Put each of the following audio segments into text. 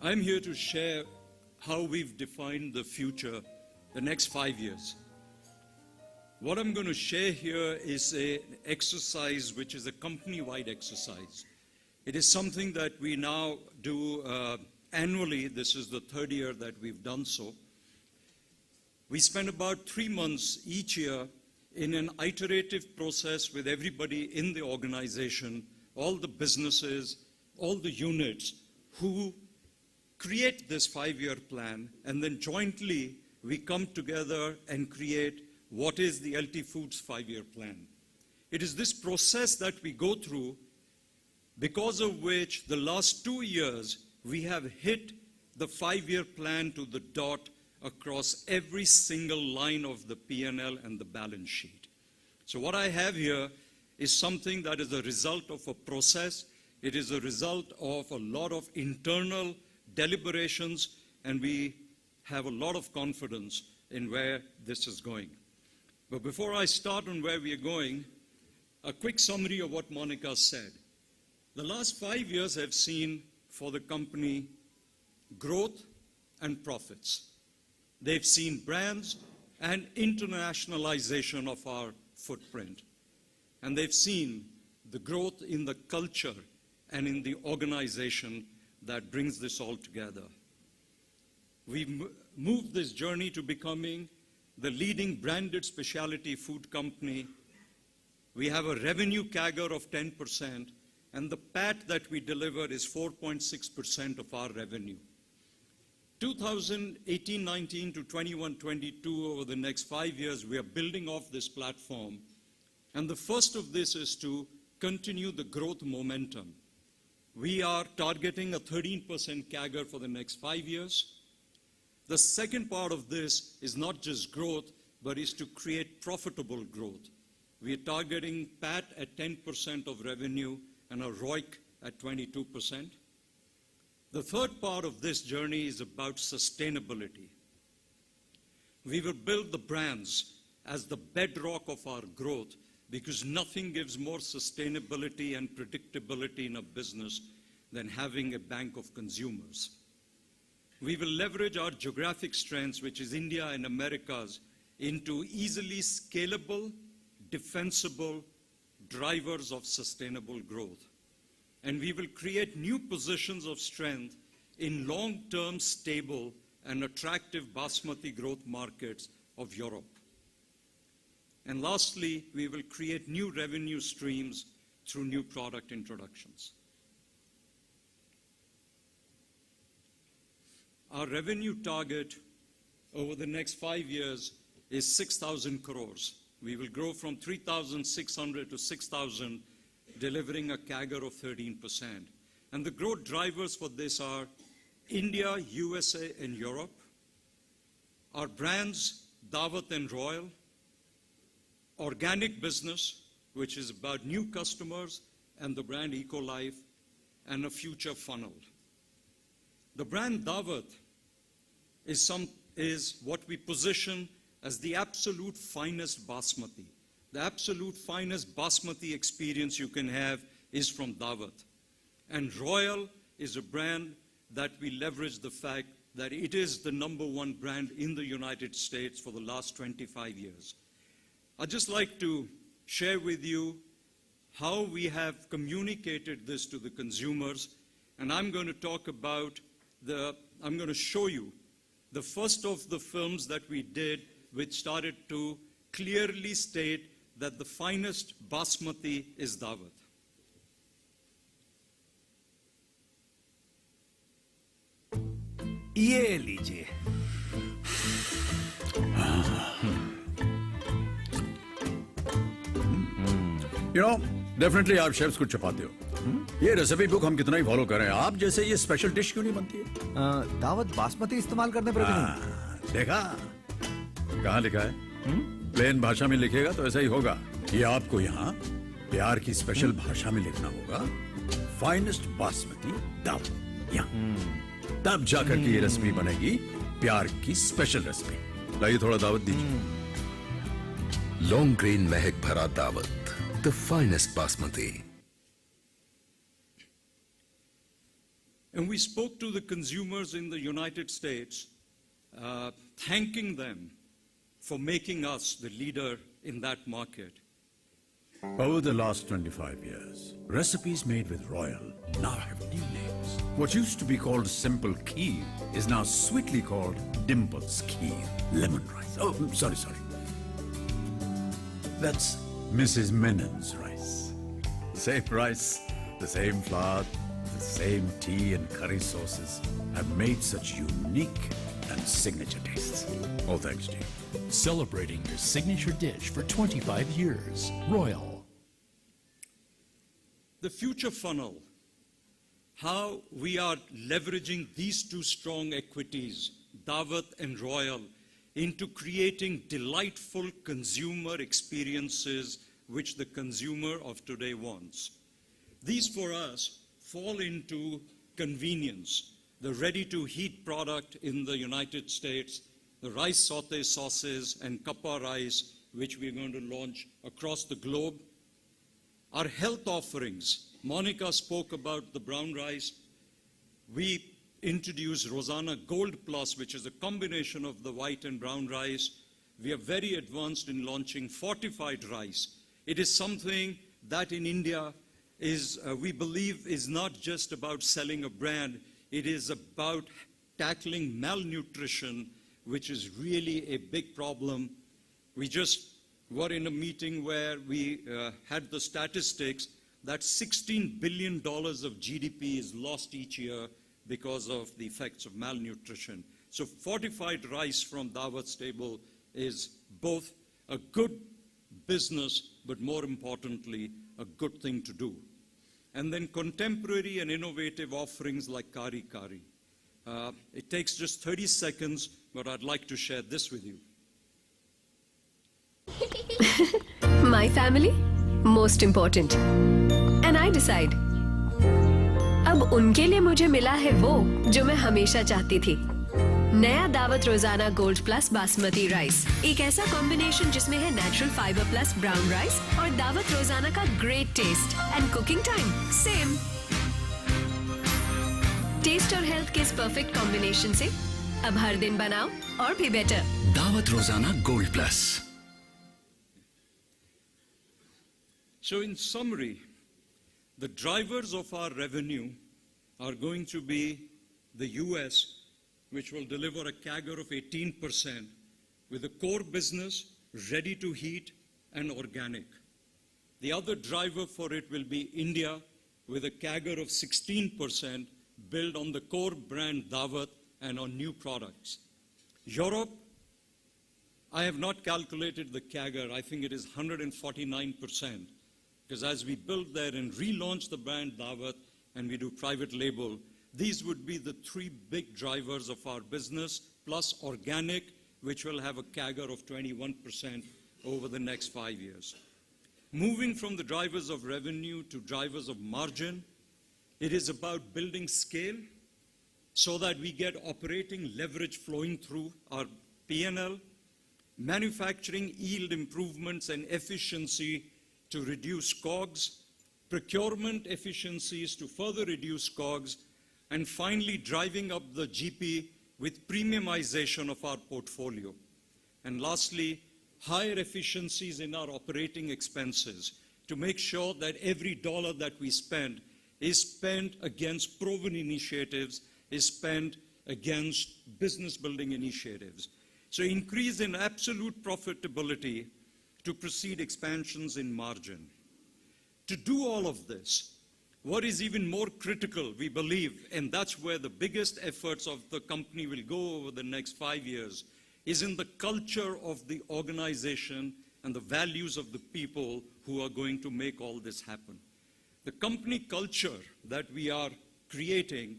I'm here to share how we've defined the future, the next 5 years. What I'm going to share here is an exercise which is a company-wide exercise. It is something that we now do annually. This is the third year that we've done so. We spend about 3 months each year in an iterative process with everybody in the organization, all the businesses, all the units who create this 5-year plan, and then jointly we come together and create what is the LT Foods 5-year plan. It is this process that we go through, because of which the last 2 years we have hit the 5-year plan to the dot across every single line of the P&L and the balance sheet. So what I have here is something that is a result of a process. It is a result of a lot of internal deliberations, and we have a lot of confidence in where this is going. But before I start on where we are going, a quick summary of what Monica said. The last 5 years have seen for the company growth and profits. They've seen brands and internationalization of our footprint. And they've seen the growth in the culture and in the organization that brings this all together. We've moved this journey to becoming the leading branded specialty food company. We have a revenue CAGR of 10%, and the PAT that we deliver is 4.6% of our revenue. 2018-19 to 21-22, over the next 5 years, we are building off this platform. And the first of this is to continue the growth momentum. We are targeting a 13% CAGR for the next 5 years. The second part of this is not just growth, but is to create profitable growth. We are targeting PAT at 10% of revenue and a ROIC at 22%. The third part of this journey is about sustainability. We will build the brands as the bedrock of our growth, because nothing gives more sustainability and predictability in a business than having a bank of consumers. We will leverage our geographic strengths, which is India and Americas, into easily scalable, defensible drivers of sustainable growth. And we will create new positions of strength in long-term, stable, and attractive basmati growth markets of Europe. And lastly, we will create new revenue streams through new product introductions. Our revenue target over the next 5 years is 6,000 crores. We will grow from 3,600 to 6,000, delivering a CAGR of 13%. And the growth drivers for this are India, USA, and Europe. Our brands, Daawat and Royal. Organic business, which is about new customers, and the brand EcoLife, and a future funnel. The brand Daawat is what we position as the absolute finest basmati. The absolute finest basmati experience you can have is from Daawat. And Royal is a brand that we leverage the fact that it is the #1 brand in the United States for the last 25 years. I'd just like to share with you how we have communicated this to the consumers. And I'm going to talk about I'm going to show you the first of the films that we did, which started to clearly state that the finest basmati is Daawat. ये लीजिए। Definitely आप chefs कुछ छुपाते हो। ये recipe book हम कितना ही follow करें, आप जैसे ये स्पेशल डिश क्यों नहीं बनती है? दावत बासमती इस्तेमाल करने पर नहीं। देखा कहाँ लिखा है? प्लेन भाषा में लिखेगा तो ऐसा ही होगा। ये आपको यहाँ प्यार की स्पेशल भाषा में लिखना होगा, फाइनेस्ट बासमती दावत। यहाँ तब जाकर के ये रेसिपी बनेगी प्यार की स्पेशल रेसिपी। लाइए थोड़ा दावत दीजिए। लॉन्ग ग्रेन महक भरा दावत, the finest basmati. And we spoke to the consumers in the United States, thanking them for making us the leader in that market. Over the last 25 years, recipes made with Royal now have new names. What used to be called simple kheer is now sweetly called Dimple's Kheer. Lemon rice. Oh, sorry. That's Mrs. Menon's rice. Same rice, the same flour, the same tea and curry sauces have made such unique and signature tastes. All thanks to you. Celebrating your signature dish for 25 years. Royal. The future funnel, how we are leveraging these two strong equities, Daawat and Royal, into creating delightful consumer experiences which the consumer of today wants. These for us fall into convenience, the ready-to-heat product in the United States, the rice sauté sauces and kappa rice, which we're going to launch across the globe. Our health offerings, Monica spoke about the brown rice. We introduced Rosanna Gold Plus, which is a combination of the white and brown rice. We are very advanced in launching fortified rice. It is something that in India is, we believe, is not just about selling a brand. It is about tackling malnutrition, which is really a big problem. We just were in a meeting where we had the statistics that $16 billion of GDP is lost each year because of the effects of malnutrition. So fortified rice from Daawat's table is both a good business, but more importantly, a good thing to do. And then contemporary and innovative offerings like Kari Kari. It takes just 30 seconds, but I'd like to share this with you. My family, most important. And I decide. अब उनके लिए मुझे मिला है वो जो मैं हमेशा चाहती थी. नया दावत रोजाना गोल्ड प्लस बासमती राइस. एक ऐसा कॉम्बिनेशन जिसमें है natural fibre plus brown rice और दावत रोजाना का great taste and cooking time same. Taste और हेल्थ के इस परफेक्ट कॉम्बिनेशन से अब हर दिन बनाओ और भी बेटर. दावत रोजाना gold plus. So in summary, the drivers of our revenue are going to be the US, which will deliver a CAGR of 18%, with a core business ready to heat and organic. The other driver for it will be India, with a CAGR of 16%, built on the core brand Daawat and on new products. Europe, I have not calculated the CAGR. I think it is 149%. Because as we build there and relaunch the brand Daawat and we do private label, these would be the three big drivers of our business, plus organic, which will have a CAGR of 21% over the next 5 years. Moving from the drivers of revenue to drivers of margin, it is about building scale so that we get operating leverage flowing through our P&L, manufacturing yield improvements and efficiency to reduce COGS, procurement efficiencies to further reduce COGS, and finally driving up the GP with premiumization of our portfolio. And lastly, higher efficiencies in our operating expenses to make sure that every dollar that we spend is spent against proven initiatives, is spent against business building initiatives. So increase in absolute profitability to precede expansions in margin. To do all of this, what is even more critical, we believe, and that's where the biggest efforts of the company will go over the next 5 years, is in the culture of the organization and the values of the people who are going to make all this happen. The company culture that we are creating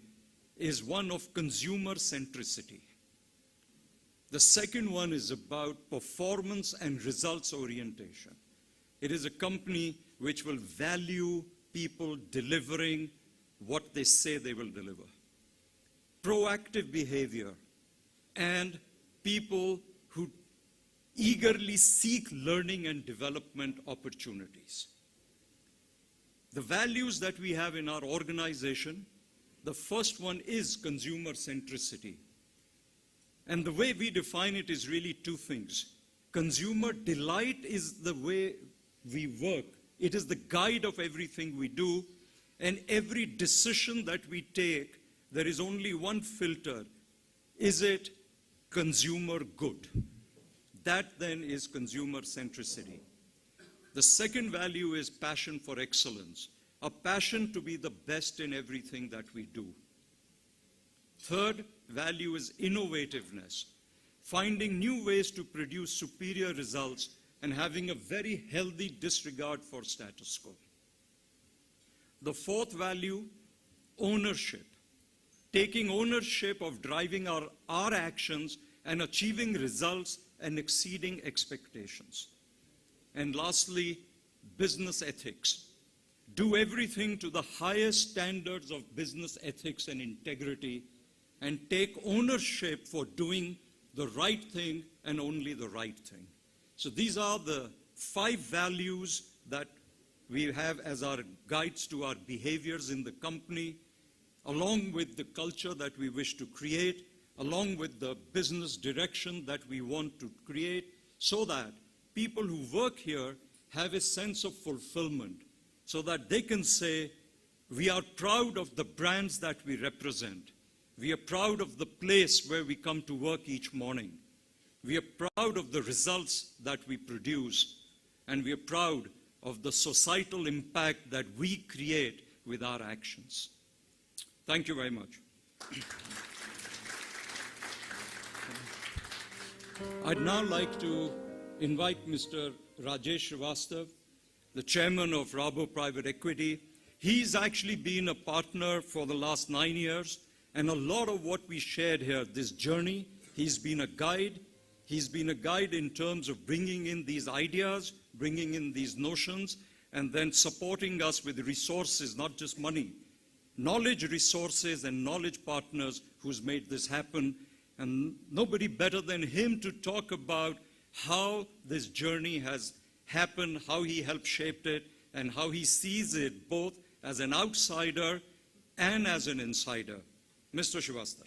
is one of consumer centricity. The second one is about performance and results orientation. It is a company which will value people delivering what they say they will deliver. Proactive behavior and people who eagerly seek learning and development opportunities. The values that we have in our organization The first one is consumer centricity. And the way we define it is really two things. Consumer delight is the way we work. It is the guide of everything we do. And every decision that we take, there is only one filter. Is it consumer good? That then is consumer centricity. The second value is passion for excellence, a passion to be the best in everything that we do. Third value is innovativeness, finding new ways to produce superior results and having a very healthy disregard for status quo. The fourth value, ownership, taking ownership of driving our actions and achieving results and exceeding expectations. And lastly, business ethics. Do everything to the highest standards of business ethics and integrity and take ownership for doing the right thing and only the right thing. So these are the 5 values that we have as our guides to our behaviors in the company, along with the culture that we wish to create, along with the business direction that we want to create, so that people who work here have a sense of fulfillment, so that they can say, we are proud of the brands that we represent. We are proud of the place where we come to work each morning. We are proud of the results that we produce, and we are proud of the societal impact that we create with our actions. Thank you very much. I'd now like to invite Mr. Rajesh Srivastav, the chairman of Rabo Private Equity. He's actually been a partner for the last 9 years, and a lot of what we shared here, this journey, he's been a guide. He's been a guide in terms of bringing in these ideas, bringing in these notions, and then supporting us with resources, not just money, knowledge resources and knowledge partners who's made this happen. And nobody better than him to talk about how this journey has happened, how he helped shape it, and how he sees it both as an outsider and as an insider. Mr. Srivastav.